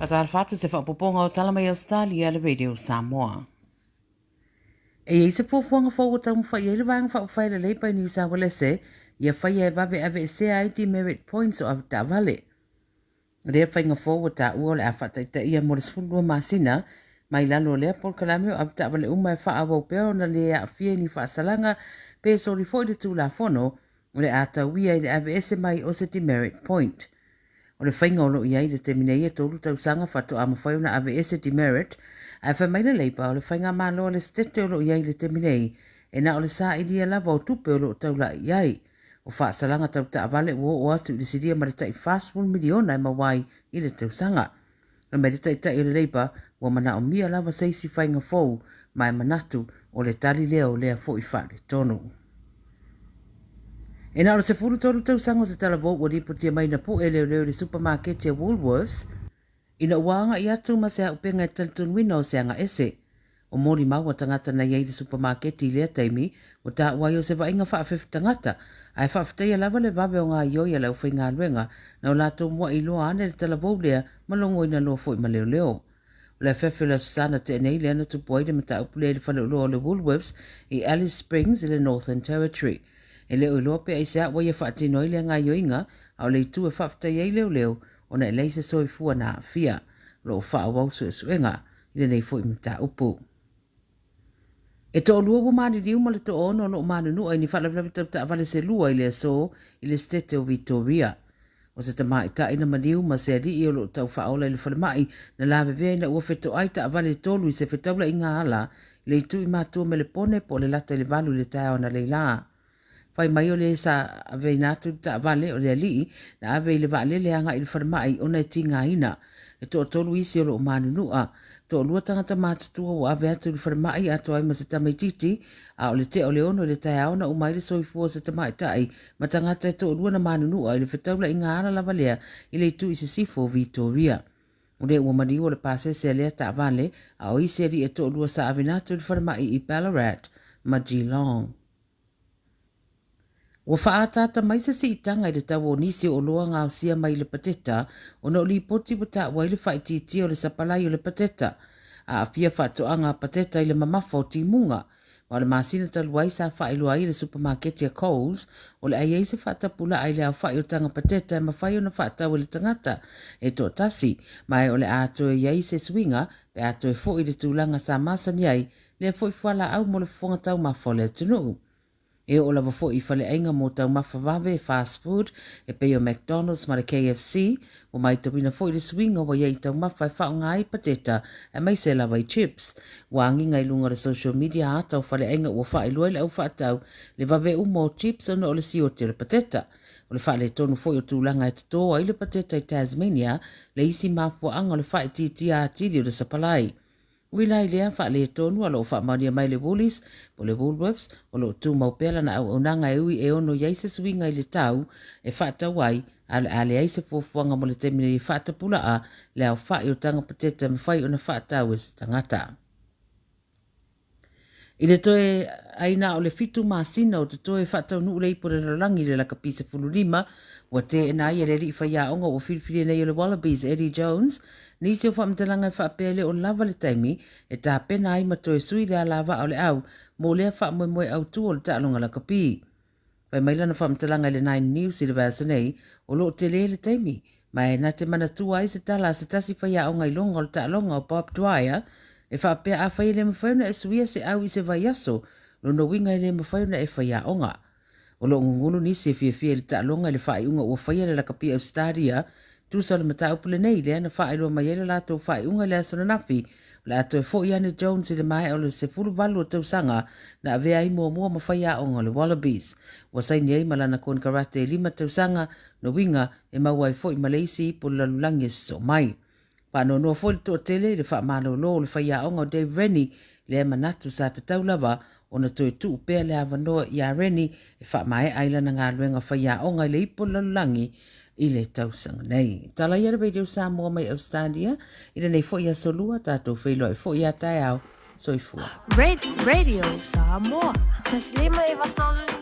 Tala Fou se whapoponga o tala mai Ausetalia le radio Samoa. E se pofuanga fo o tamu whai ele wanga wha whai le leipa i New South Wales ia whai e wawe ave se IT merit points o avta vale. Rea whai ngā fo o ta ua le a whataita ia mo le sfundua masina mai lalo lea por kalame o avta vale uma e wha awau peo na lea a fia ni wha salanga pe sori fo i le tū la fono o le a tauia i le ave se mai o se merit point. O le whainga o lo iai le teminei e tolu tau sanga whatu a mawhai na ave ese demerit, a whai mai le leipa o le whainga malo le stete o lo iai le teminei, e na o le saa idia lava o tupe o lo tau la iai. O wha salanga tau ta avale o atu i le siria ma le tai fast full miliona e mawai i le tau sanga. Le mai le tai tai o le leipa, wa mana o mia lava seisi whainga fou, mai manatu o le tali leo lea fo i wha le tonu. E nā o se furu tolu tau sango se Tala Fou wa ripotia mai na po e leo leo le supermarket e Woolworths, ina uanga i atu ma se a upenga e talitun wina o se anga ese. O mori mau tangata na iei le supermarket i lea taimi, o ta wai o se vainga whaafefu tangata, ai whaafeteia lava le vawe o ngā ioia lau whai ngā luenga, na o lato mua i loa ane le Tala Fou lea, malongo ina loa fo i ma leo leo. O le fefe la Susana te nei lea na tupu aile mata upule le whale uloa o le Woolworths i Alice Springs i le Northern Territory. E leo i loa pe aisea wa ia whaatino i lea ngā ioinga, au le tu e whaafta iei leo leo, o na e leise soi fua na fia, lo o wha wau su e suenga, i le nei fo i mta upu. E to lua wa mani riu ma le to ono lo manu nua i ni whalawlawi tau ta avale se lua i lea so, i le stete o Victoria. O se tama i ta ina maniu ma se ri i o lo tau whaola i le whalemai, na lawe vea ina ua wheto ai ta avale tolu i se whetaula i ngā ala, i le tu i mātua me le pone po le lata i le valu i le tae ona le la. Fai mai o le sa ave natu ta vale o le ali na ave le vale le anga i le farmai ona ti nga ina e to tolu isi o lo manu nua to lua tangata matatua o ave atu le farmai ato ai maseta mai titi a o le te o le ono le tai aona o mai le soifua se tamai tai ma tangata e to lua na manu nua i le whetaula i ngā ara lava lea i le tu isi sifo Victoria. O le ua mani o le pase se lea ta vale a o isi eri e to lua sa ave natu le farmai i Ballarat ma Geelong. Wa whaatata mai se si itanga i le tawo nisi o loa ngā sia mai le pateta, o no li poti wata wai le whaititi o le sapalai o le pateta, a pia whatoanga pateta i le mamafo ti munga, wa le masina taluai sa whailua i le supermarket ya Coles, o le aiei se whatapula ai le au whai o tanga pateta e mawhai o na whatau le tangata, e to tasi, mai o le ato e iei se swinga, pe ato e fo i le tūlanga sa masan iei, le fo i whala au mo le whongatau mafo le tunu. E o lava fo i whale ainga mō tau mawhawawe fast food e pei o McDonald's ma le KFC o mai tawina fo i le swinga wa iei tau mawhai whao ngā i pateta e mai se lava i chips. Wangi ngai lunga le social media a tau whale ainga ua whai lua le au whaatau le wawe umo chips o no le si o te le pateta. O le whale tonu fo i o tūlanga e tatoa i le pateta i Tasmania le isi mafua anga le whai titi a tili o le sapalai. Wila i lea wha le tonu alo wha maria mai le Woolies, o le Woolworths, o lo tū maupela na au nanga e ui e ono iai se swinga i le tau e wha tawai ale ale ai se fuafuanga mo le temine i wha tapula a le au wha i o tanga pateta me whai o na wha tau e se tangata. I le toe aina o le fitu masina o te toe whatau nuu le ipo le rarangi le laka pisa fulurima, wa te ena i reri i whaia onga o whiriwhiri nei o le Wallabies Eddie Jones, nisi o whamtalanga i whaapele o lava le taimi, e tā pena ai matoe sui le lava o le au, mō lea whaamoe au tu o le tālonga laka pi. Pai maila na whamtalanga le 9 News i le vasa nei, o lo te le taimi, mai na te mana tua ai se tala se tasi whaia onga i longa o le tālonga o Bob Dwyer, e whaapea a whai le mawhauna e suia se au i se vaiaso, no no winga i le mawhauna e whaia onga. O lo ngungulu nisi e fia le tālonga le whai unga o whaia le laka pi Ausetalia, tu sa le mata upule nei le ana whae loa mai ele lato whae unga le asona nafi, le ato e fo i ane Jones i le mai o le se fulu valu o tausanga na avea i mua ma whaia onga le Wallabies. Wa saini ei malana kon karate 5 tausanga no winga e maua i fo i Malaysi po lalulangi so mai. Pa no no fo i to tele le wha malo lo le whaia onga o Dave Rennie le manatu sa te taulawa o na toi tu upea le avanoa i a Rennie e wha mai ailana ngā luenga whaia onga le ipo lalulangi i le tausanga nei. Tala ia radio Samoa mai Ausetalia, i le nei fo ia solua tātou whailo e fo ia tai au, soifua. Radio Samoa. Taslima i watolu.